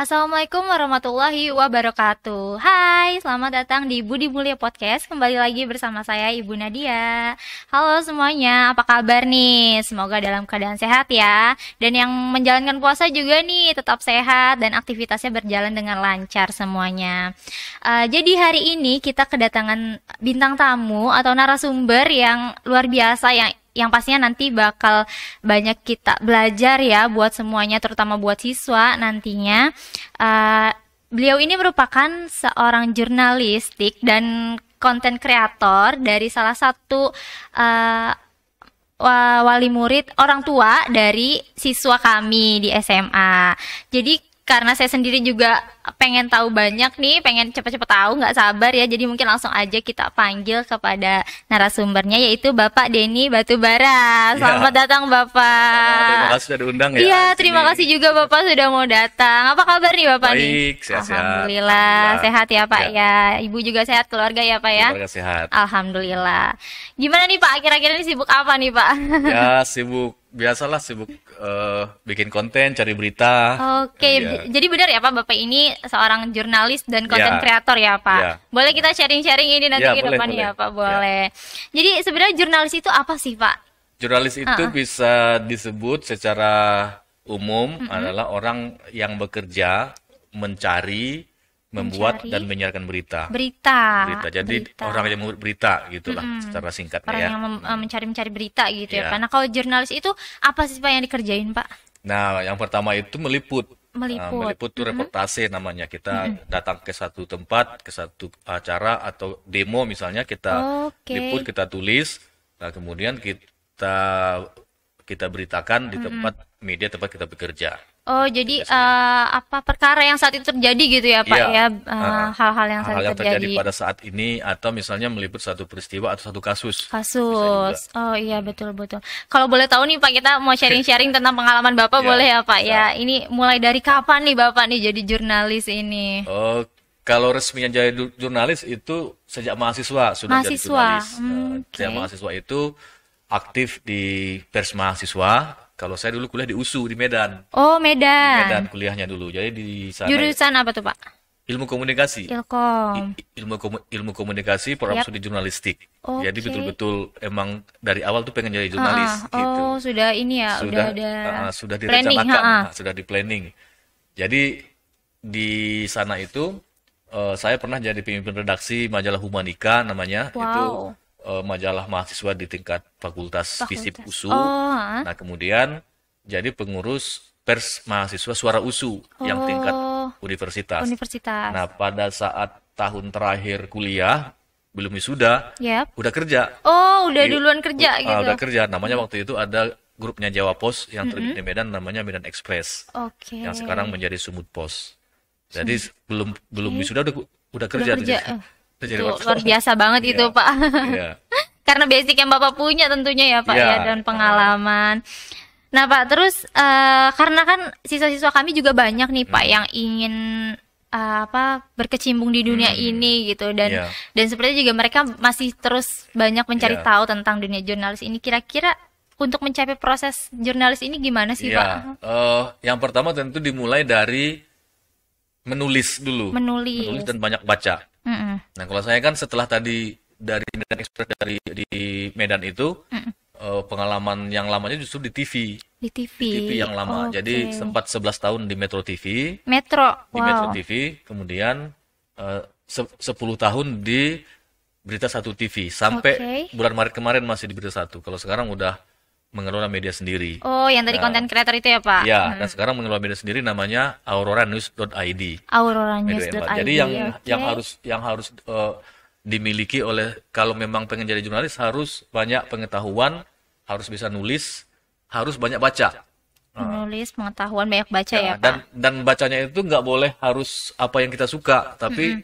Assalamualaikum warahmatullahi wabarakatuh. Hai, selamat datang di Budi Mulia Podcast. Kembali lagi bersama saya Ibu Nadia. Halo semuanya, apa kabar nih? Semoga dalam keadaan sehat ya. Dan yang menjalankan puasa juga nih tetap sehat dan aktivitasnya berjalan dengan lancar semuanya. Jadi hari ini kita kedatangan bintang tamu atau narasumber yang luar biasa yang pastinya nanti bakal banyak kita belajar ya buat semuanya, terutama buat siswa nantinya. Beliau ini merupakan seorang jurnalistik dan konten kreator dari salah satu wali murid orang tua dari siswa kami di SMA. Jadi karena saya sendiri juga pengen tahu banyak nih, pengen cepet-cepet tahu, nggak sabar ya. Jadi mungkin langsung aja kita panggil kepada narasumbernya, yaitu Bapak Denny Batubara. Selamat datang Bapak. Terima kasih sudah diundang ya. Iya, terima kasih juga Bapak sudah mau datang. Apa kabar nih Bapak nih? Baik, sehat-sehat. Alhamdulillah, sehat ya Pak ya. Ibu juga sehat, keluarga ya Pak ya? Keluarga sehat. Alhamdulillah. Gimana nih Pak, akhir-akhir ini sibuk apa nih Pak? Ya sibuk, biasalah sibuk bikin konten, cari berita. Oke, Ya. jadi benar ya Pak, Bapak ini seorang jurnalis dan konten Ya. kreator ya Pak. Ya. Boleh kita sharing-sharing ini nanti Ya, ke boleh, depan boleh. ya Pak, boleh. Jadi sebenarnya jurnalis itu apa sih Pak? Jurnalis itu bisa disebut secara umum adalah orang yang bekerja, mencari, membuat Mencari. dan menyiarkan berita. Berita. Jadi Berita. orang yang membuat berita gitulah secara singkatnya Orang ya. yang mencari-mencari berita gitu ya Ya. Pak. Nah, kalau jurnalis itu apa sih Pak yang dikerjain Pak? Nah, yang pertama itu meliput. Meliput. Meliput itu reportase namanya. Kita datang ke satu tempat, ke satu acara atau demo misalnya, kita Oke. liput, kita tulis, nah kemudian kita beritakan di tempat media tempat kita bekerja. Oh, jadi apa perkara yang saat itu terjadi gitu ya Pak Iya. ya? Hal-hal yang saat Hal-hal itu yang terjadi terjadi. pada saat ini atau misalnya meliput satu peristiwa atau satu kasus. Kasus. Oh iya, betul-betul. Kalau boleh tahu nih Pak, kita mau sharing-sharing tentang pengalaman Bapak, Ya, boleh ya Pak bisa. ya? Ini mulai dari kapan nih Bapak nih jadi jurnalis ini? Oh, kalau resminya jadi jurnalis itu sejak mahasiswa sudah jadi Mahasiswa. jurnalis. Sejak Oke. mahasiswa itu aktif di pers mahasiswa. Kalau saya dulu kuliah di USU di Medan. Oh, Di Medan. Medan kuliahnya dulu. Jadi di sana Jurusan apa tuh Pak? ilmu komunikasi. Ilkom. Ilmu komunikasi, program Yap. studi jurnalistik. Oke. Jadi betul-betul emang dari awal tuh pengen jadi jurnalis gitu. Oh, sudah ini ya, udah ada Sudah planning, direncanakan, sudah di planning. Jadi di sana itu saya pernah jadi pemimpin redaksi majalah Humanika namanya. Wow. Itu majalah mahasiswa di tingkat Fakultas FISIP USU. Oh, Nah, kemudian jadi pengurus pers mahasiswa Suara USU yang tingkat universitas. universitas. Nah, pada saat tahun terakhir kuliah, belum wisuda, Yap. udah kerja. Oh, udah Iya. duluan kerja gitu. Udah kerja. Namanya waktu itu ada grupnya Jawa Pos yang terbit di Medan, namanya Medan Express, Oke. yang sekarang menjadi Sumut Pos. Jadi belum wisuda udah kerja. kerja. Udah jadi Itu wartawan. luar biasa banget Iya. itu Pak. Iya. Karena basic yang Bapak punya tentunya ya Pak Iya. ya, dan pengalaman. Nah Pak, terus karena kan siswa-siswa kami juga banyak nih Pak yang ingin berkecimpung di dunia ini gitu, dan Iya. dan sepertinya juga mereka masih terus banyak mencari Iya. tahu tentang dunia jurnalis ini. Kira-kira untuk mencapai proses jurnalis ini gimana sih Pak? Iya. Yang pertama tentu dimulai dari menulis dulu. Menulis. Dan banyak baca. Mm-mm. Nah, kalau saya kan setelah tadi dari Medan Express di Medan itu, pengalaman yang lamanya justru di TV. Di TV. Di TV yang lama. Oke. Jadi sempat 11 tahun di Metro TV. Metro. Di Metro Wow. TV, kemudian 10 tahun di Berita Satu TV. Sampai Oke. bulan Maret kemarin masih di Berita Satu. Kalau sekarang udah mengelola media sendiri. Oh, yang tadi konten kreator itu ya Pak? Ya, dan sekarang mengelola media sendiri namanya auroranews.id. Auroranews.id. Jadi yang oke. harus dimiliki oleh, kalau memang pengen jadi jurnalis, harus banyak pengetahuan, harus bisa nulis, harus banyak baca. Menulis, pengetahuan, banyak baca ya Pak? Dan bacanya itu nggak boleh harus apa yang kita suka, tapi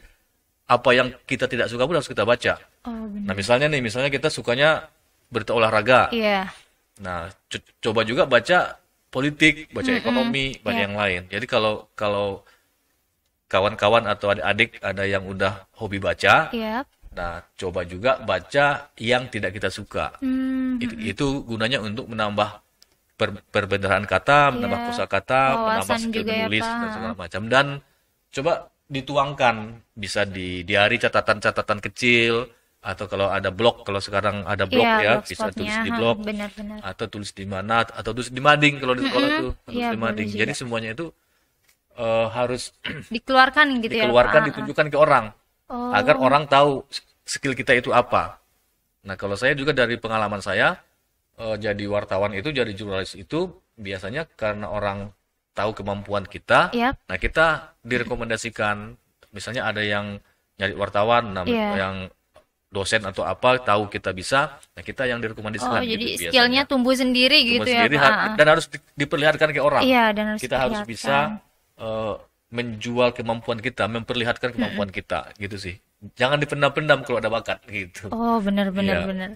apa yang kita tidak suka pun harus kita baca. Oh, Nah, misalnya kita sukanya berita olahraga. iya. Nah, coba juga baca politik, baca ekonomi, baca Iya. yang lain. Jadi kalau kawan-kawan atau adik-adik ada yang udah hobi baca, Iya. nah coba juga baca yang tidak kita suka. Itu gunanya untuk menambah perbedaan kata, menambah Iya. kosakata, menambah Wawasan skill juga ya, menulis Pak. dan segala macam. Dan coba dituangkan, bisa di diary, catatan-catatan kecil, atau kalau ada blog, kalau sekarang ada blog Iya, ya, bisa blogspotnya. tulis di blog, Benar-benar. atau tulis di mana, atau tulis di mading kalau di sekolah tuh, tulis Iya, di boleh mading. juga. Jadi semuanya itu harus Dikeluarkan gitu ya, Pak. dikeluarkan, ditunjukkan ke orang, Oh, agar orang tahu skill kita itu apa. Nah, kalau saya juga dari pengalaman saya, jadi wartawan itu, jadi jurnalis itu biasanya karena orang tahu kemampuan kita. yap. Nah, kita direkomendasikan, misalnya ada yang nyari wartawan, Iya. yang dosen atau apa tahu kita bisa, nah kita yang Oh, direkomendasikan jadi gitu skillnya biasanya. tumbuh sendiri Tumbuh gitu ya, sendiri Pak. dan harus diperlihatkan ke orang. Iya, dan harus Kita harus bisa diperlihatkan. menjual kemampuan kita, memperlihatkan kemampuan kita, gitu sih. Jangan dipendam-pendam kalau ada bakat gitu. Oh, benar-benar Iya. benar.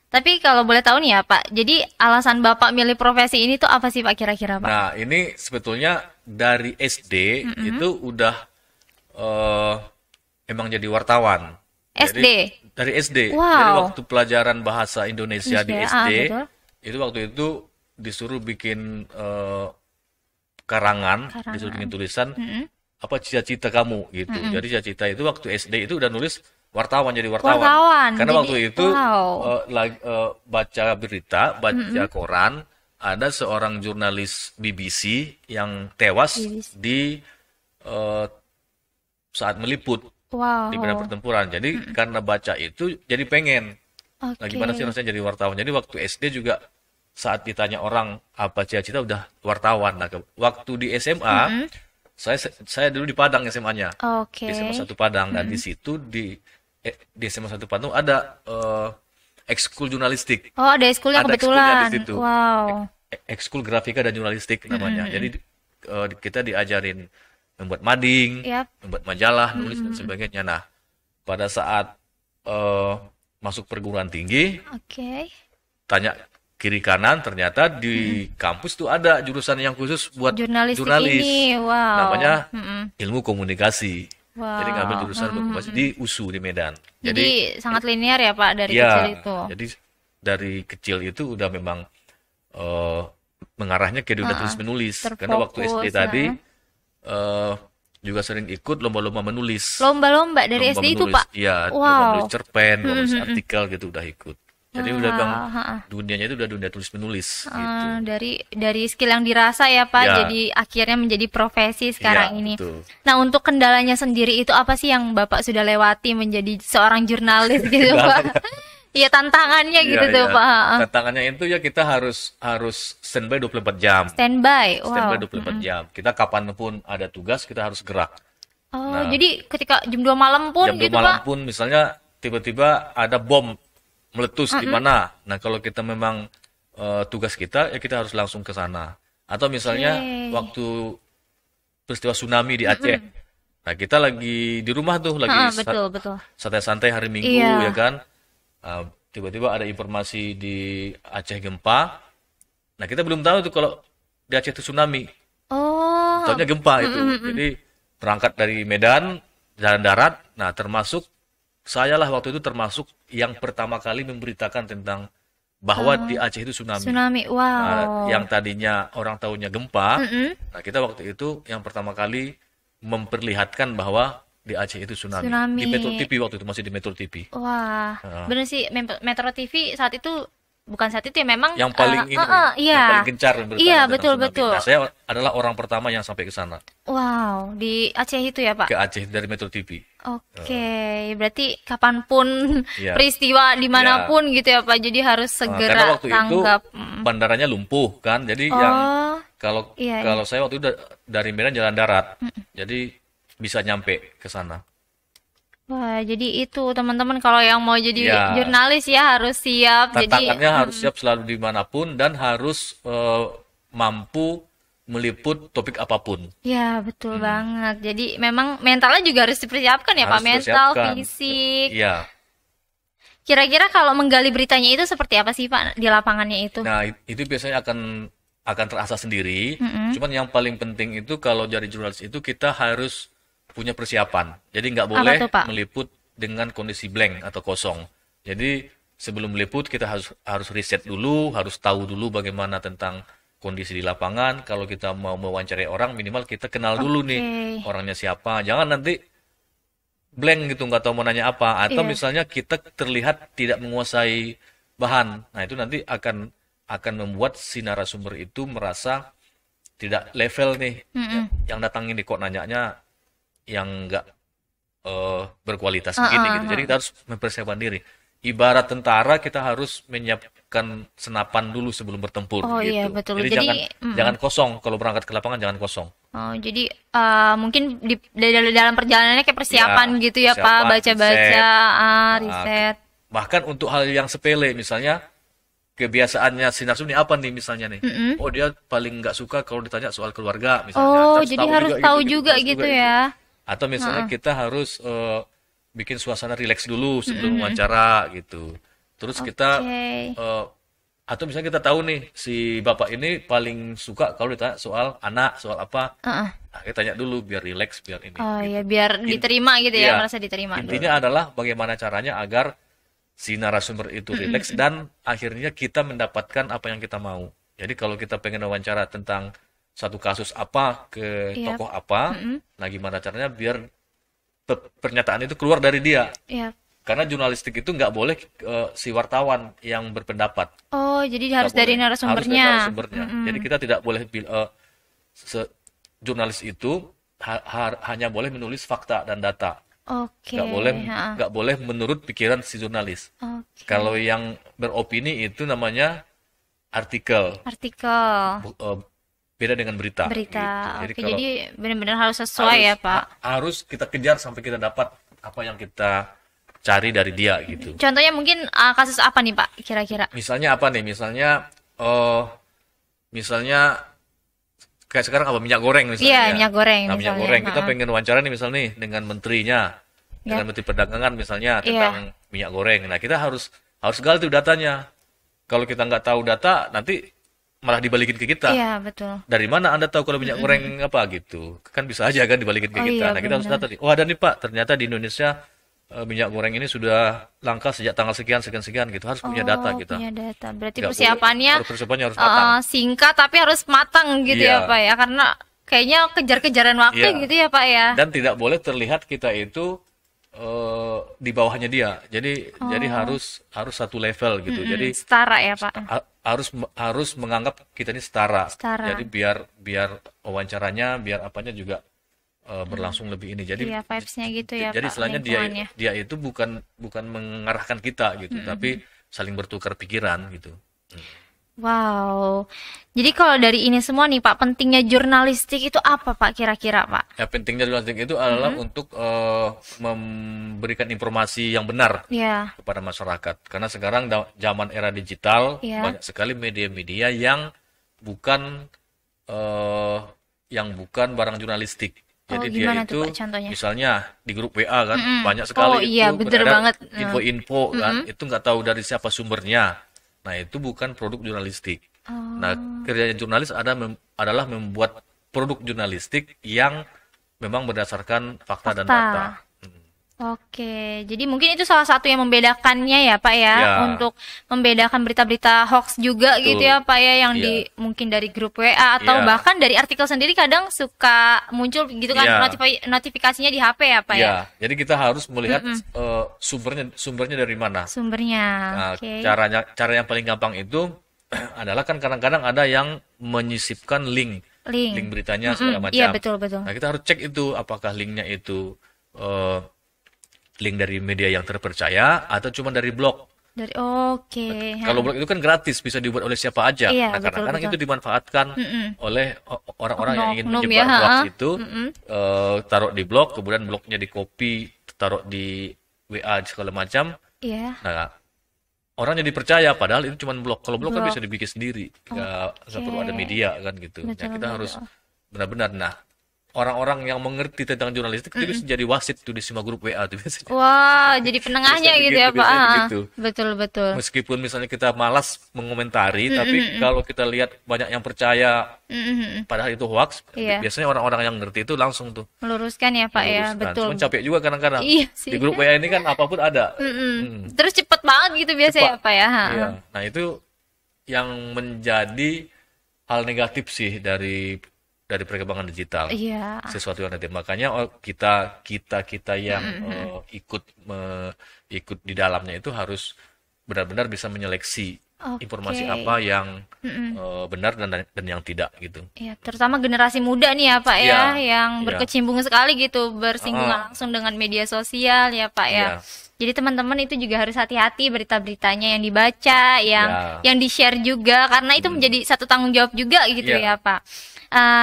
Tapi kalau boleh tahu nih ya, Pak. Jadi alasan Bapak milih profesi ini tuh apa sih, Pak, kira-kira, Pak? Nah, ini sebetulnya dari SD itu udah emang jadi wartawan. SD? Dari SD. Wow. Jadi waktu pelajaran bahasa Indonesia di SD, betul. itu waktu itu disuruh bikin karangan, disuruh bikin tulisan apa cita-cita kamu gitu. Jadi cita-cita itu waktu SD itu udah nulis wartawan, jadi wartawan. Wartawan. Karena Jadi, waktu itu wow. baca berita, baca koran, ada seorang jurnalis BBC yang tewas BBC. di eh, saat meliput Wow. di medan pertempuran. Jadi karena baca itu jadi pengen. Nah, Oke. gimana sih rasanya jadi wartawan? Jadi waktu SD juga saat ditanya orang apa cita-cita udah wartawan. Nah, waktu di SMA saya dulu di Padang SMA-nya. Oke. Di SMA 1 Padang, dan di situ di SMA 1 Padang ada ekskul jurnalistik. Oh, ada ekskulnya Ada ekskulnya kebetulan. di situ. Wow. Ekskul grafika dan jurnalistik namanya. Jadi kita diajarin membuat mading, Yap. membuat majalah, nulis dan sebagainya. Nah, pada saat masuk perguruan tinggi, Oke. tanya kiri kanan, ternyata di kampus tuh ada jurusan yang khusus buat Jurnalistik jurnalis. ini. Wow. Namanya Mm-mm. ilmu komunikasi. Wow. Jadi ngambil jurusan komunikasi di USU di Medan. Jadi sangat linear ya, Pak, dari ya, kecil itu. jadi dari kecil itu udah memang mengarahnya ke dunia tulis menulis. Karena waktu SD Terfokus, tadi juga sering ikut lomba-lomba menulis. Lomba-lomba dari Lomba SD itu, menulis. Pak. Iya, lomba Wow. menulis cerpen, lomba menulis artikel gitu udah ikut. Jadi udah bang ha-ha. dunianya itu udah dunia tulis menulis gitu. Dari skill yang dirasa ya, Pak, Ya. jadi akhirnya menjadi profesi sekarang Iya, ini. betul. Nah, untuk kendalanya sendiri itu apa sih yang Bapak sudah lewati menjadi seorang jurnalis gitu, Pak? Iya, tantangannya gitu Iya, tuh, iya. Pak. Ha-ha. Tantangannya itu ya kita harus standby 24 jam. Standby. Standby Wow. 24 jam. Kita kapanpun ada tugas kita harus gerak. Oh, jadi ketika jam 2 malam pun Jam 2 gitu, malam Pak? pun misalnya tiba-tiba ada bom meletus di mana. Nah, kalau kita memang tugas kita ya kita harus langsung ke sana. Atau misalnya waktu peristiwa tsunami di Aceh. Nah, kita lagi di rumah tuh lagi Betul, betul. santai-santai hari Minggu Iya. ya kan. Tiba-tiba ada informasi di Aceh gempa. Nah, kita belum tahu tuh kalau di Aceh itu tsunami. Oh, Tahunya gempa itu. Jadi berangkat dari Medan, jalan darat. Nah, termasuk saya lah waktu itu termasuk yang pertama kali memberitakan tentang bahwa di Aceh itu tsunami. tsunami. Wow. Nah, yang tadinya orang tahunya gempa, Mm-mm. nah kita waktu itu yang pertama kali memperlihatkan bahwa di Aceh itu tsunami. Tsunami. Di Metro TV waktu itu masih di Metro TV. Wah, bener sih, Metro TV saat itu bukan saat itu ya, memang Yang paling ini, iya. yang paling gencar memberitakan Iya, tentang betul, tsunami. betul. Nah, saya adalah orang pertama yang sampai ke sana, Wow, di Aceh itu ya, Pak. ke Aceh dari Metro TV. Oke, berarti kapanpun Iya. peristiwa dimanapun gitu ya, Pak. Jadi harus Nah, segera karena waktu itu tanggap. bandaranya lumpuh kan, jadi yang Oh, kalau iya, kalau saya waktu itu dari Medan jalan darat, jadi bisa nyampe ke sana. wah, jadi itu teman-teman kalau yang mau jadi Ya. jurnalis ya harus siap. Jadi Tantangannya harus siap selalu dimanapun dan harus mampu meliput topik apapun. ya betul banget. Jadi memang mentalnya juga harus dipersiapkan ya, Pak. Harus Mental, dipersiapkan. fisik. Iya. Kira-kira kalau menggali beritanya itu seperti apa sih, Pak, di lapangannya itu? Nah, itu biasanya akan terasa sendiri. Cuman yang paling penting itu kalau jadi jurnalis itu kita harus punya persiapan. Jadi nggak boleh tuh, Pak? meliput dengan kondisi blank atau kosong. Jadi sebelum meliput kita harus riset dulu, harus tahu dulu bagaimana tentang kondisi di lapangan. Kalau kita mau mewawancarai orang, minimal kita kenal dulu nih Oke. orangnya siapa. Jangan nanti blank gitu, nggak tahu mau nanya apa. Atau Iya. misalnya kita terlihat tidak menguasai bahan. Nah, itu nanti akan membuat si narasumber itu merasa tidak level nih. Mm-mm. Yang datang ini kok nanyanya yang nggak berkualitas begini gitu. Jadi kita harus mempersiapkan diri. Ibarat tentara, kita harus menyiapkan senapan dulu sebelum bertempur Oh iya, gitu. betul. Jadi Jadi, jangan kosong kalau berangkat ke lapangan, jangan kosong. oh, jadi mungkin dalam perjalanannya kayak persiapan Ya, gitu ya Pak, persiapan, baca-baca, riset. riset. Bahkan untuk hal yang sepele, misalnya kebiasaannya si narasumber ini apa nih misalnya nih. Oh, dia paling nggak suka kalau ditanya soal keluarga misalnya. Oh, Harus jadi tahu harus juga tahu gitu, juga harus gitu itu. ya. Atau misalnya kita harus bikin suasana rileks dulu sebelum wawancara gitu. Terus kita Oke. atau misalnya kita tahu nih si bapak ini paling suka kalau ditanya soal anak, soal apa. Heeh. Nah, kita tanya dulu biar rileks, biar ini. Oh gitu. ya, biar diterima gitu ya, Iya. merasa diterima dulu. Intinya adalah bagaimana caranya agar si narasumber itu rileks dan akhirnya kita mendapatkan apa yang kita mau. Jadi kalau kita pengen wawancara tentang satu kasus apa ke Iya. tokoh apa, nah gimana caranya biar pernyataan itu keluar dari dia. Iya. Karena jurnalistik itu nggak boleh si wartawan yang berpendapat. Oh, jadi Nggak harus dari boleh. Harus dari narasumbernya. narasumbernya. Jadi kita tidak boleh jurnalis itu hanya boleh menulis fakta dan data. Oke. Nggak boleh menurut pikiran si jurnalis. Oke. Kalau yang beropini itu namanya artikel, Artikel, beda dengan berita. berita. Gitu. Oke, kalau jadi benar-benar harus sesuai ya, Pak. harus kita kejar sampai kita dapat apa yang kita cari dari dia gitu. Contohnya mungkin kasus apa nih, Pak, kira-kira? Misalnya apa nih? Misalnya kayak sekarang apa minyak goreng misalnya. Iya, minyak goreng Nah, minyak misalnya. goreng kita Ha-ha. pengen wawancara nih misalnya nih dengan menterinya, dengan menteri perdagangan misalnya Iya. tentang minyak goreng. Nah, kita harus gali tuh datanya. Kalau kita nggak tahu data, nanti malah dibalikin ke kita. Iya, betul. Dari mana Anda tahu kalau minyak goreng apa gitu? Kan bisa aja kan dibalikin ke Oh kita. iya, Nah, kita harus benar. data nih. Oh, ada nih Pak, ternyata di Indonesia minyak goreng ini sudah langka sejak tanggal sekian sekian gitu. Harus punya data kita. Punya data. Berarti Nggak persiapannya boleh, persiapannya harus matang. singkat tapi harus matang gitu Iya. ya, Pak ya. Karena kayaknya kejar-kejaran waktu Iya. gitu ya, Pak ya. Dan tidak boleh terlihat kita itu di bawahnya dia. Jadi harus satu level gitu. Jadi Setara ya, Pak. harus menganggap kita ini setara. Setara. Jadi biar wawancaranya, biar apanya juga berlangsung lebih ini. Jadi Iya, vibes-nya gitu ya, jadi Pak. istilahnya Lingkungannya. dia itu bukan mengarahkan kita gitu, tapi saling bertukar pikiran gitu. Wow. Jadi kalau dari ini semua nih, Pak, pentingnya jurnalistik itu apa, Pak, kira-kira, Pak? Ya, pentingnya jurnalistik itu adalah untuk memberikan informasi yang benar Ya. kepada masyarakat. Karena sekarang zaman era digital, Iya. banyak sekali media-media yang bukan barang jurnalistik. Jadi dia gimana itu tuh, Pak, contohnya? misalnya di grup WA kan banyak sekali Oh, iya, itu bener beredar banget. info-info kan itu nggak tahu dari siapa sumbernya. Nah, itu bukan produk jurnalistik. Nah, kerjanya jurnalis adalah membuat produk jurnalistik yang memang berdasarkan fakta dan Fakta. data. Oke, jadi mungkin itu salah satu yang membedakannya ya, Pak ya, Ya. untuk membedakan berita-berita hoax juga Betul. gitu ya, Pak ya, yang Iya. mungkin dari grup WA atau Iya. bahkan dari artikel sendiri kadang suka muncul gitu kan Iya. notifikasinya di HP ya, Pak ya, Ya, jadi kita harus melihat sumbernya dari mana. sumbernya. Nah, Oke. cara yang paling gampang itu adalah kan kadang-kadang ada yang menyisipkan link Link. beritanya segala macam. Iya, betul betul. Nah, kita harus cek itu apakah linknya itu link dari media yang terpercaya atau cuma dari blog. Dari oke. Kalau blog itu kan gratis, bisa dibuat oleh siapa aja. Iya, Nah, betul, kadang-kadang betul. itu dimanfaatkan oleh orang-orang yang ingin Oknum menyebar ya, hoax ha-ha. itu, taruh di blog, kemudian blognya di copy, taruh di WA segala macam. Iya. Nah, orang jadi percaya, padahal itu cuma blog. Kalau blog kan Blog. bisa dibikin sendiri, nggak perlu ada media kan gitu. Nah, Betul, kita betul. harus benar-benar. Nah, orang-orang yang mengerti tentang jurnalistik itu bisa jadi wasit tuh di semua grup WA tuh biasanya. Wah, jadi penengahnya Biasanya gitu ya, begitu, Pak. biasanya Ah, begitu. betul betul. Meskipun misalnya kita malas mengomentari, tapi kalau kita lihat banyak yang percaya, padahal itu hoax, Iya. biasanya orang-orang yang ngerti itu langsung tuh Meluruskan ya, Pak ya, meluruskan. betul. Cuman capek juga kadang-kadang. Iya sih. Di grup WA ini kan apapun ada. Terus cepet banget gitu biasa ya, Cepat. Pak ya. Ha. Iya. Nah, itu yang menjadi hal negatif sih dari perkembangan digital. Iya. Sesuatu yang negatif. Makanya kita yang ikut di dalamnya itu harus benar-benar bisa menyeleksi informasi Oke. apa yang benar dan yang tidak gitu. Ya, terutama generasi muda nih ya Pak ya, Iya, yang iya, berkecimpung sekali gitu, ah, bersinggungan langsung dengan media sosial ya Pak ya. iya, Jadi teman-teman itu juga harus hati-hati berita-beritanya yang dibaca, iya, yang di-share juga, karena itu menjadi satu tanggung jawab juga gitu iya, ya Pak.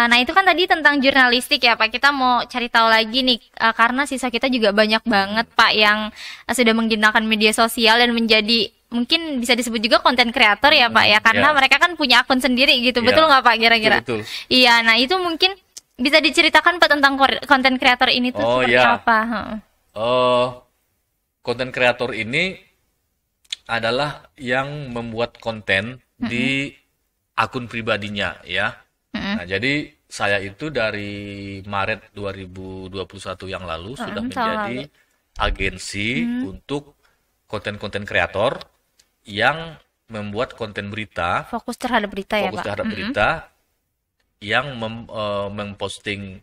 Nah itu kan tadi tentang jurnalistik ya Pak. Kita mau cari tahu lagi nih, karena siswa kita juga banyak banget Pak yang sudah menggunakan media sosial dan menjadi mungkin bisa disebut juga konten kreator ya Pak ya, karena iya, mereka kan punya akun sendiri gitu, iya, betul nggak Pak betul kira-kira? betul. Iya, nah itu mungkin bisa diceritakan Pak tentang konten kreator ini tuh Oh seperti ya, apa? Heeh. eh konten kreator ini adalah yang membuat konten di akun pribadinya ya. Mm-mm. Nah, jadi saya itu dari Maret 2021 yang lalu sudah Tahun lalu. menjadi agensi untuk konten-konten kreator yang membuat konten berita, Fokus terhadap berita ya fokus Pak. terhadap Mm-mm. berita yang memposting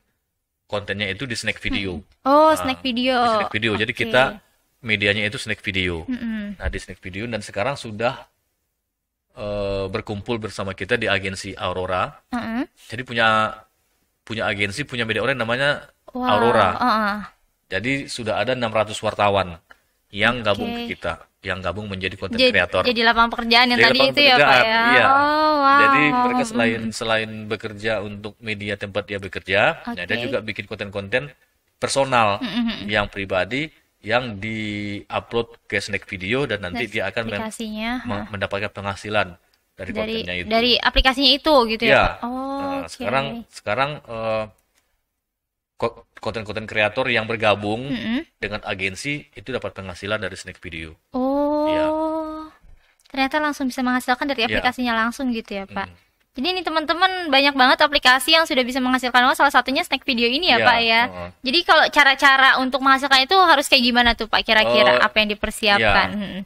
kontennya itu di Snack Video. Oh, Nah, snack video. di Snack Video. Jadi Oke. kita medianya itu Snack Video. Mm-mm. Nah, di Snack Video dan sekarang sudah berkumpul bersama kita di agensi Aurora. Mm-mm. Jadi punya punya agensi, punya media online namanya Wow. Aurora. Heeh. Jadi sudah ada 600 wartawan yang gabung Oke. ke kita, yang gabung menjadi konten Jadi, kreator. jadi lapangan pekerjaan yang Jadi tadi lapangan itu ya Pak pekerjaan, ya. iya. Oh, Jadi wow. mereka selain bekerja untuk media tempat dia bekerja, nah dia Oke. juga bikin konten-konten personal Mm-mm. yang pribadi yang di-upload ke Snack Video dan nanti Dan dia akan aplikasinya mendapatkan penghasilan dari dari kontennya itu. dari aplikasinya itu gitu ya Ya, Pak. Oh, oke. sekarang konten-konten kreator yang bergabung Mm-mm. dengan agensi itu dapat penghasilan dari Snack Video. Iya, Oh, ternyata langsung bisa menghasilkan dari iya. aplikasinya langsung gitu ya Pak. Mm. Jadi ini teman-teman banyak banget aplikasi yang sudah bisa menghasilkan uang. Salah satunya Snack Video ini ya Iya, Pak ya. heeh. Jadi kalau cara-cara untuk menghasilkan itu harus kayak gimana tuh Pak? Kira-kira Eh, apa yang dipersiapkan? ya.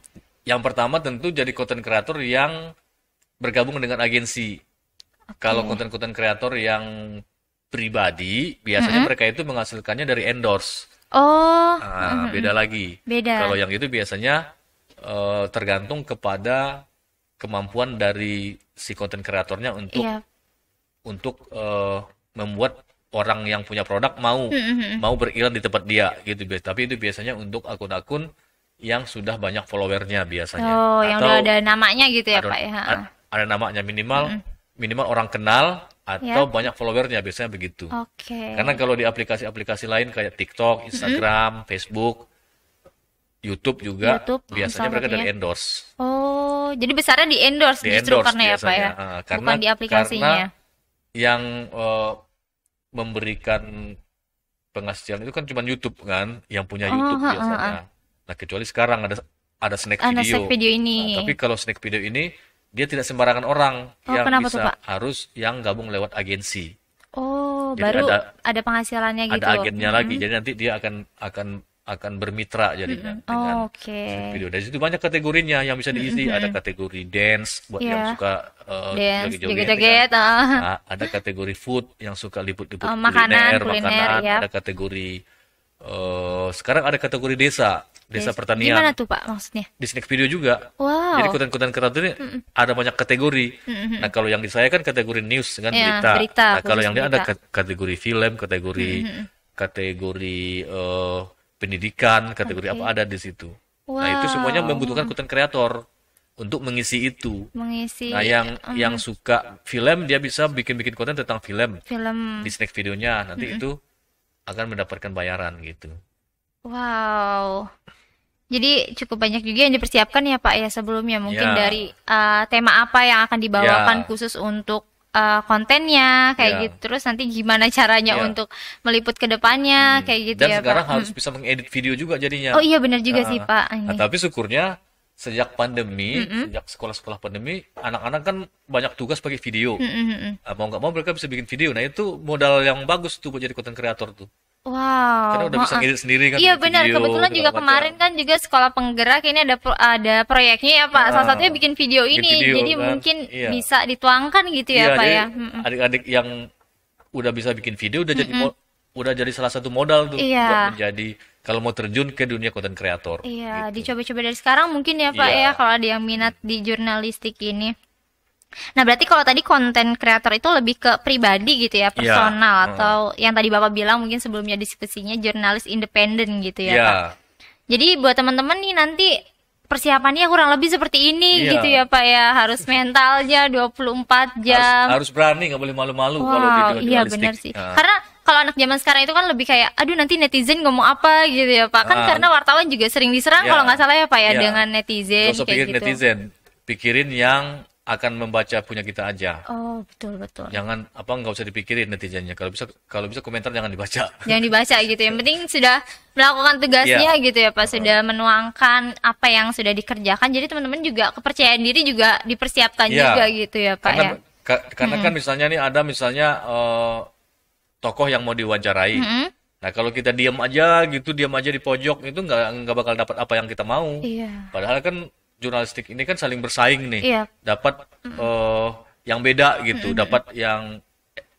Yang pertama tentu jadi konten kreator yang bergabung dengan agensi. Kalau konten-konten kreator yang pribadi, biasanya mereka itu menghasilkannya dari endorse. Oh, Nah, beda lagi. beda. Kalau yang itu biasanya tergantung kepada kemampuan dari si konten kreatornya untuk Iya. untuk membuat orang yang punya produk mau beriklan di tempat dia gitu. Tapi itu biasanya untuk akun-akun yang sudah banyak followernya biasanya. Oh, yang Atau udah ada namanya gitu ya ada, Pak ya. ada namanya minimal orang kenal atau Ya. banyak followernya biasanya begitu. Oke. Karena kalau di aplikasi-aplikasi lain kayak TikTok, Instagram, Facebook, YouTube juga YouTube, biasanya salah mereka dari satunya. endorse. Oh, jadi besarnya di endorse Di justru endorse karena ya Pak biasanya. ya. Karena Bukan di aplikasinya. yang memberikan penghasilan itu kan cuma YouTube kan, yang punya Oh, YouTube biasanya. Nah, kecuali sekarang ada Snack Ada Video. snack video ini. Nah, tapi kalau Snack Video ini dia tidak sembarangan orang Oh, yang kenapa tuh, bisa, Pak? harus yang gabung lewat agensi. Oh, Jadi baru ada ada penghasilannya gitu. ada agennya lagi. Jadi nanti dia akan bermitra jadinya dengan Oke. Snack Video. Dari situ banyak kategorinya yang bisa diisi. Ada kategori dance buat yang Iya. suka Dance, joget-joget, joget-joget. kan. Nah, ada kategori food yang suka liput-liput Makanan, kuliner, kuliner, ya. ada kategori sekarang ada kategori desa pertanian. Gimana tuh Pak maksudnya? Di Snack Video juga. Wow. Jadi konten-konten kreator ini ada banyak kategori. Nah, kalau yang di saya kan kategori news kan Ya, berita. berita, Nah, kalau khusus yang dia ada berita. kategori film, kategori pendidikan, kategori Oke. apa ada di situ. Nah, itu semuanya Wow. membutuhkan konten kreator untuk mengisi itu. Mengisi Nah, yang suka film dia bisa bikin-bikin konten tentang film film. di Snack Videonya. Nanti itu akan mendapatkan bayaran gitu. Wow. Jadi cukup banyak juga yang dipersiapkan ya Pak ya sebelumnya. Mungkin Ya. dari tema apa yang akan dibawakan Ya. khusus untuk kontennya kayak Ya. gitu. Terus nanti gimana caranya Ya. untuk meliput ke depannya kayak gitu Dan ya sekarang Pak. harus bisa mengedit video juga jadinya. Oh iya benar juga sih Nah, Pak. nah, Ini. tapi syukurnya sejak pandemi, sejak sekolah-sekolah pandemi, anak-anak kan banyak tugas pakai video. Nah, mau nggak mau mereka bisa bikin video. Nah, itu modal yang bagus tuh buat jadi konten kreator tuh. Karena Wow, udah bisa ngedit sendiri kan, iya bikin benar. video Kebetulan segala juga macam. kemarin kan juga sekolah penggerak ini ada proyeknya ya Pak. Salah satunya Ah, bikin video bikin ini. video Jadi kan. mungkin Iya. bisa dituangkan gitu ya Iya, Pak jadi ya. Mm-mm. adik-adik yang udah bisa bikin video udah Mm-mm. udah jadi salah satu modal tuh buat Iya. menjadi kalau mau terjun ke dunia konten kreator Iya, gitu. dicoba-coba dari sekarang mungkin ya Pak ya Iya, kalau ada yang minat di jurnalistik ini. Nah, berarti kalau tadi konten kreator itu lebih ke pribadi gitu ya, iya, personal heeh. atau yang tadi Bapak bilang mungkin sebelumnya diskusinya jurnalis independen gitu ya Iya, Pak. Jadi buat teman-teman nih nanti persiapannya kurang lebih seperti ini gitu iya. ya Pak ya. Harus mentalnya 24 Harus jam. harus berani, nggak boleh malu-malu kalau Wow, video iya jurnalistik. benar sih. Nah, Karena kalau anak zaman sekarang itu kan lebih kayak, aduh nanti netizen ngomong apa gitu ya Pak. Kan nah, karena wartawan juga sering diserang ya, kalau nggak salah ya Pak ya ya. dengan Nggak netizen usah kayak pikirin gitu. netizen, pikirin yang akan membaca punya kita aja. Oh, betul betul. Jangan nggak usah dipikirin netizennya. Kalau bisa komentar jangan dibaca. Jangan dibaca gitu. Yang penting sudah melakukan tugasnya Iya. gitu ya Pak. Sudah menuangkan apa yang sudah dikerjakan. Jadi teman-teman juga kepercayaan diri juga dipersiapkan Iya. juga gitu ya Pak Karena ya. karena kan misalnya nih ada misalnya tokoh yang mau diwawancarai. Mm-mm. Nah, kalau kita diam aja gitu, diam aja di pojok itu nggak bakal dapat apa yang kita mau. Iya. Padahal kan jurnalistik ini kan saling bersaing nih. Iya. Dapat yang beda gitu, dapat yang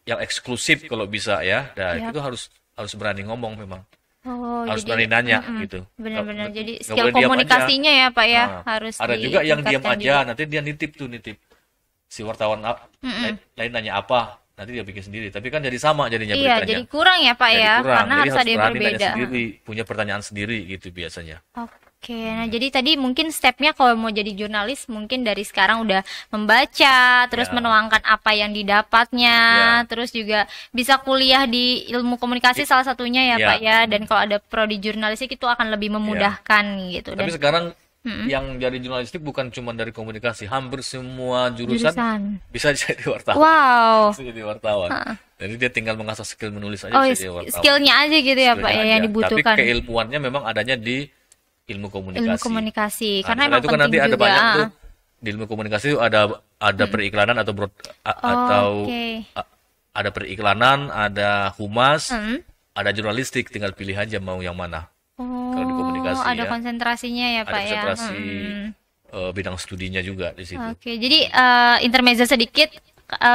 eksklusif kalau bisa ya. Nah, Iya. itu harus berani ngomong memang. Oh, Harus jadi berani nanya gitu. benar-benar. Nggak- Jadi nggak skill boleh diam aja. komunikasinya ya Pak ya Nah, harus ada juga yang diam ditingkatkan aja, juga. nanti dia nitip. Si wartawan lain nanya apa, nanti dia bikin sendiri. Tapi kan jadi sama jadinya Iya, beritanya. jadi kurang ya Pak Jadi ya, kurang. karena Jadi harus ada yang berani nanya berbeda. sendiri, punya pertanyaan sendiri gitu biasanya. Oke, nah jadi tadi mungkin stepnya kalau mau jadi jurnalis mungkin dari sekarang udah membaca, terus Ya. menuangkan apa yang didapatnya, Ya. terus juga bisa kuliah di ilmu komunikasi salah satunya ya Ya. Pak ya, dan kalau ada prodi jurnalistik itu akan lebih memudahkan gitu. Tapi Dan sekarang yang jadi jurnalistik bukan cuma dari komunikasi, hampir semua jurusan jurusan, bisa jadi wartawan. wow, Bisa jadi wartawan. Jadi dia tinggal mengasah skill menulis aja oh bisa jadi wartawan. skillnya aja gitu ya Pak Skillnya ya yang aja. dibutuhkan. Tapi keilmuannya memang adanya di ilmu komunikasi. Ilmu komunikasi, Nah, karena di sana emang itu kan nanti penting ada juga. banyak tuh di ilmu komunikasi itu ada periklanan atau atau Oke. ada periklanan, ada humas, Hmm. ada jurnalistik, tinggal pilih aja mau yang mana. Kalau di Oh, komunikasi ada ya, konsentrasinya ya ada Pak ya. konsentrasi Hmm. bidang studinya juga di situ. Oke, jadi intermezzo sedikit,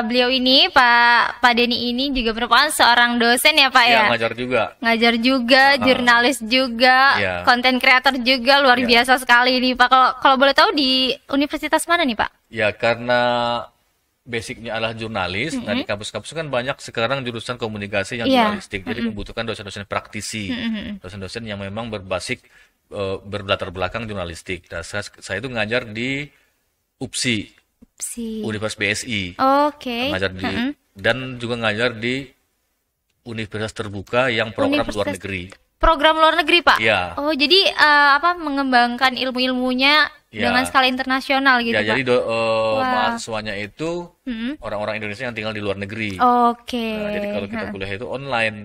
beliau ini Pak Denny ini juga merupakan seorang dosen ya Pak Iya, ya. ngajar juga. Ngajar juga, jurnalis juga, Iya. konten kreator juga, luar Iya. biasa sekali nih Pak. Kalau boleh tahu di universitas mana nih Pak? Ya, karena basicnya adalah jurnalis. Nah, di kampus-kampus kan banyak sekarang jurusan komunikasi yang Iya. jurnalistik. Jadi membutuhkan dosen-dosen praktisi, dosen-dosen yang memang berlatar belakang jurnalistik. Nah, saya itu ngajar di UPSI, Si. Universitas BSI, Oke. ngajar di dan juga ngajar di universitas terbuka yang program luar Universitas negeri. Program luar negeri Pak? Iya. Oh, jadi mengembangkan ilmu-ilmunya Iya. dengan skala internasional gitu Ya, Pak? jadi Wah. mahasiswanya itu Mm-mm. orang-orang Indonesia yang tinggal di luar negeri. Oke. Nah, jadi kalau kita kuliah itu online.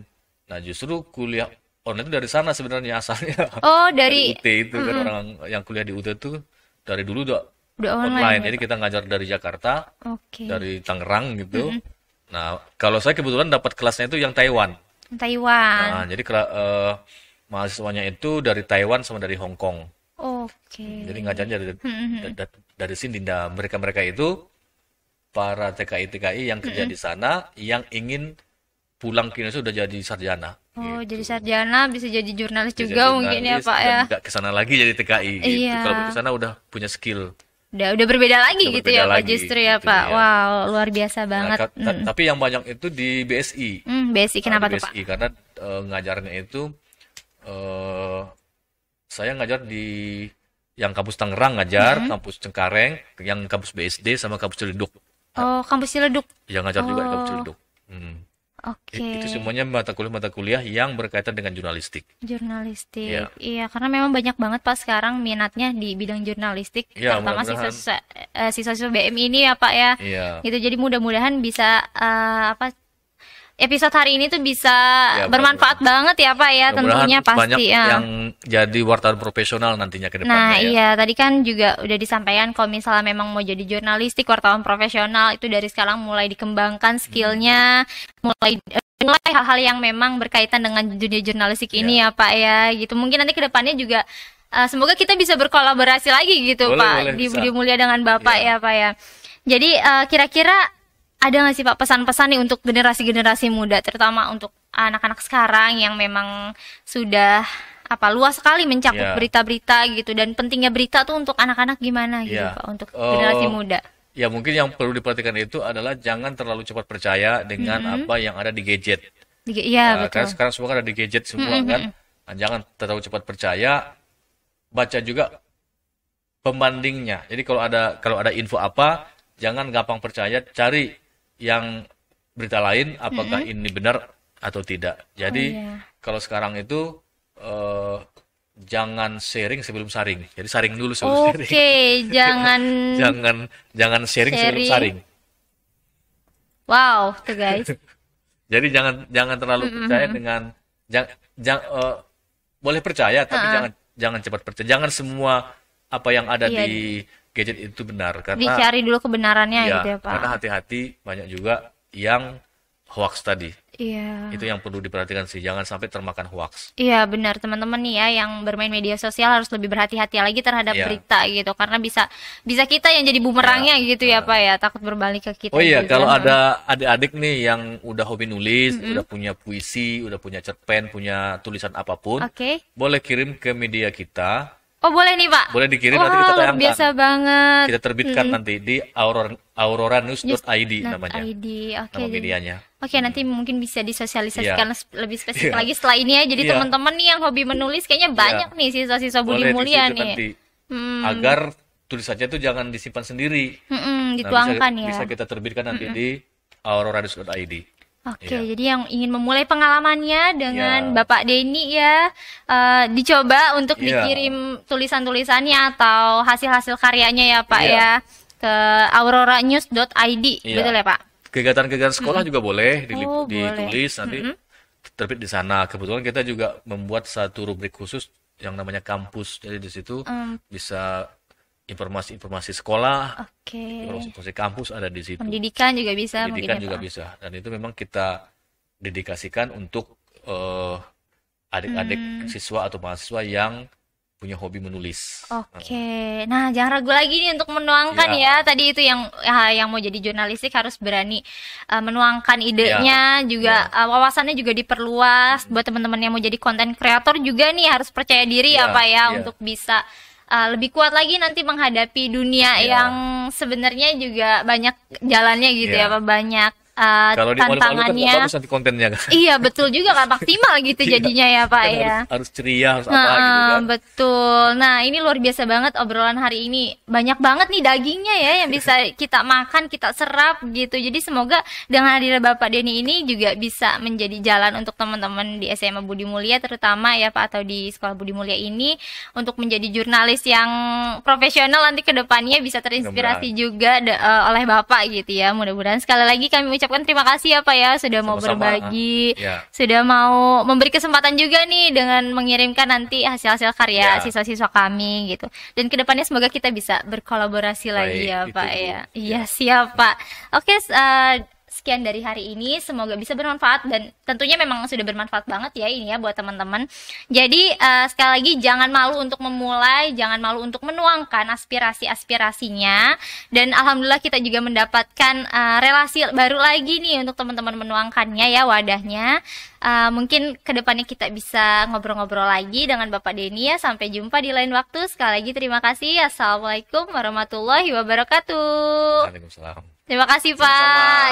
Nah, justru kuliah online itu dari sana sebenarnya asalnya. Oh, dari UT itu kan orang yang kuliah di UT itu dari dulu udah udah online. online ya, Jadi kita ngajar dari Jakarta, Oke. dari Tangerang gitu. Nah, kalau saya kebetulan dapat kelasnya itu yang Taiwan. Taiwan. Nah, jadi mahasiswanya itu dari Taiwan sama dari Hong Kong. Oke. Jadi ngajarnya dari sini. Nah, mereka itu para TKI-TKI yang kerja di sana yang ingin pulang ke Indonesia udah jadi sarjana. Oh, jadi sarjana bisa jadi jurnalis Bisa juga jadi mungkin ya jurnalis Pak dan ya. nggak kesana lagi jadi TKI gitu. Iya. Kalau ke sana udah punya skill. Udah berbeda lagi Udah gitu berbeda ya Pak lagi, justru ya gitu Pak. ya. Wow, luar biasa Nah, banget. tapi yang banyak itu di BSI. Basic kenapa Di tuh Pak? BSI karena ngajarnya itu saya ngajar di yang kampus Tangerang ngajar, kampus Cengkareng, yang kampus BSD sama kampus Ciledug. Oh, kampus Ciledug. Yang ngajar juga di kampus Oh. Ciledug. Oke. Itu semuanya mata kuliah yang berkaitan dengan jurnalistik. Jurnalistik. Iya. Iya, karena memang banyak banget Pak sekarang minatnya di bidang jurnalistik, Iya, terutama mudah-mudahan. siswa-siswa BM ini ya Pak ya. Iya. Gitu. Jadi mudah-mudahan bisa episode hari ini tuh bisa Ya, bermanfaat banget ya Pak ya, tentunya Mudah-mudahan banyak pasti ya. yang jadi wartawan profesional nantinya ke depannya Nah, ya. iya, tadi kan juga udah disampaikan kalau misalnya memang mau jadi jurnalistik, wartawan profesional itu dari sekarang mulai dikembangkan skillnya, mulai mulai hal-hal yang memang berkaitan dengan dunia jurnalistik ini ya Pak ya gitu. Mungkin nanti kedepannya juga semoga kita bisa berkolaborasi lagi gitu Pak di Budi Mulia dengan Bapak ya Pak ya. Jadi kira-kira ada nggak sih Pak pesan-pesan nih untuk generasi-generasi muda, terutama untuk anak-anak sekarang yang memang sudah luas sekali mencakup berita-berita gitu, dan pentingnya berita tuh untuk anak-anak gimana gitu Pak, untuk generasi muda? Ya mungkin yang perlu diperhatikan itu adalah jangan terlalu cepat percaya dengan apa yang ada di gadget. Iya betul. Karena sekarang semua kan ada di gadget semua kan. Nah, jangan terlalu cepat percaya. Baca juga pembandingnya. Jadi kalau ada info apa, jangan gampang percaya. Cari yang berita lain, apakah ini benar atau tidak. Jadi kalau sekarang itu jangan sharing sebelum saring. Jadi saring dulu sebelum sharing. Oke, jangan sharing sebelum saring. Wow, tuh guys. Jadi jangan terlalu percaya dengan boleh percaya tapi jangan cepat percaya. Jangan semua apa yang ada di gadget itu benar, karena dicari dulu kebenarannya gitu ya Pak. Karena hati-hati banyak juga yang hoax tadi. Iya. Itu yang perlu diperhatikan sih, jangan sampai termakan hoax. Iya benar teman-teman nih ya, yang bermain media sosial harus lebih berhati-hati lagi terhadap berita gitu, karena bisa kita yang jadi bumerangnya gitu ya Pak ya, takut berbalik ke kita. Oh iya, kalau ada adik-adik nih yang udah hobi nulis, udah punya puisi, udah punya cerpen, punya tulisan apapun, boleh kirim ke media kita. Oh boleh nih Pak? Boleh dikirim, nanti kita tayangkan. Biasa banget. Kita terbitkan nanti di auroranews.id namanya. Nama medianya. Oke, nanti mungkin bisa disosialisasikan lebih spesifik lagi setelah ini ya. Jadi teman-teman nih yang hobi menulis kayaknya banyak nih siswa-siswa Budi Mulia nih. Nanti, agar tulisannya itu jangan disimpan sendiri. Dituangkan bisa kita terbitkan nanti di auroranews.id. Oke, jadi yang ingin memulai pengalamannya dengan Bapak Denny ya, dicoba untuk dikirim tulisan-tulisannya atau hasil-hasil karyanya ya Pak ya, ke auroranews.id, betul ya Pak? Kegiatan-kegiatan sekolah juga boleh ditulis, nanti terbit di sana. Kebetulan kita juga membuat satu rubrik khusus yang namanya kampus, jadi di situ bisa informasi-informasi sekolah, informasi kampus ada di situ. Pendidikan juga bisa. Pendidikan juga bisa. Dan itu memang kita dedikasikan untuk adik-adik siswa atau mahasiswa yang punya hobi menulis. Nah jangan ragu lagi nih untuk menuangkan ya. Tadi itu yang mau jadi jurnalistik harus berani menuangkan idenya, juga wawasannya juga diperluas. Buat teman-teman yang mau jadi konten kreator juga nih harus percaya diri ya Pak ya, untuk bisa lebih kuat lagi nanti menghadapi dunia yang sebenarnya juga banyak jalannya gitu ya Pak, banyak kalau tantangannya. Bagus nanti kontennya kan? Iya betul juga, kan maksimal gitu jadinya ya Pak ya. Harus ceria, harus apa gitu kan? Betul. Nah ini luar biasa banget obrolan hari ini. Banyak banget nih dagingnya ya yang bisa kita makan, kita serap gitu. Jadi semoga dengan hadirnya Bapak Denny ini juga bisa menjadi jalan untuk teman-teman di SMA Budi Mulia terutama ya Pak, atau di Sekolah Budi Mulia ini untuk menjadi jurnalis yang profesional nanti ke depannya, bisa terinspirasi juga oleh Bapak gitu ya. Mudah-mudahan sekali lagi kami ucapkan terima kasih ya Pak ya, sudah mau berbagi, sudah mau memberi kesempatan juga nih dengan mengirimkan nanti hasil-hasil karya siswa-siswa kami gitu. Dan kedepannya semoga kita bisa berkolaborasi lagi ya Pak ya. Iya siap Pak. Oke, sekian dari hari ini, semoga bisa bermanfaat, dan tentunya memang sudah bermanfaat banget ya ini ya buat teman-teman. Jadi sekali lagi jangan malu untuk memulai, jangan malu untuk menuangkan aspirasi-aspirasinya, dan alhamdulillah kita juga mendapatkan relasi baru lagi nih untuk teman-teman menuangkannya ya wadahnya. Mungkin kedepannya kita bisa ngobrol-ngobrol lagi dengan Bapak Denny ya. Sampai jumpa di lain waktu. Sekali lagi terima kasih. Assalamualaikum warahmatullahi wabarakatuh. Waalaikumsalam. Terima kasih Pak.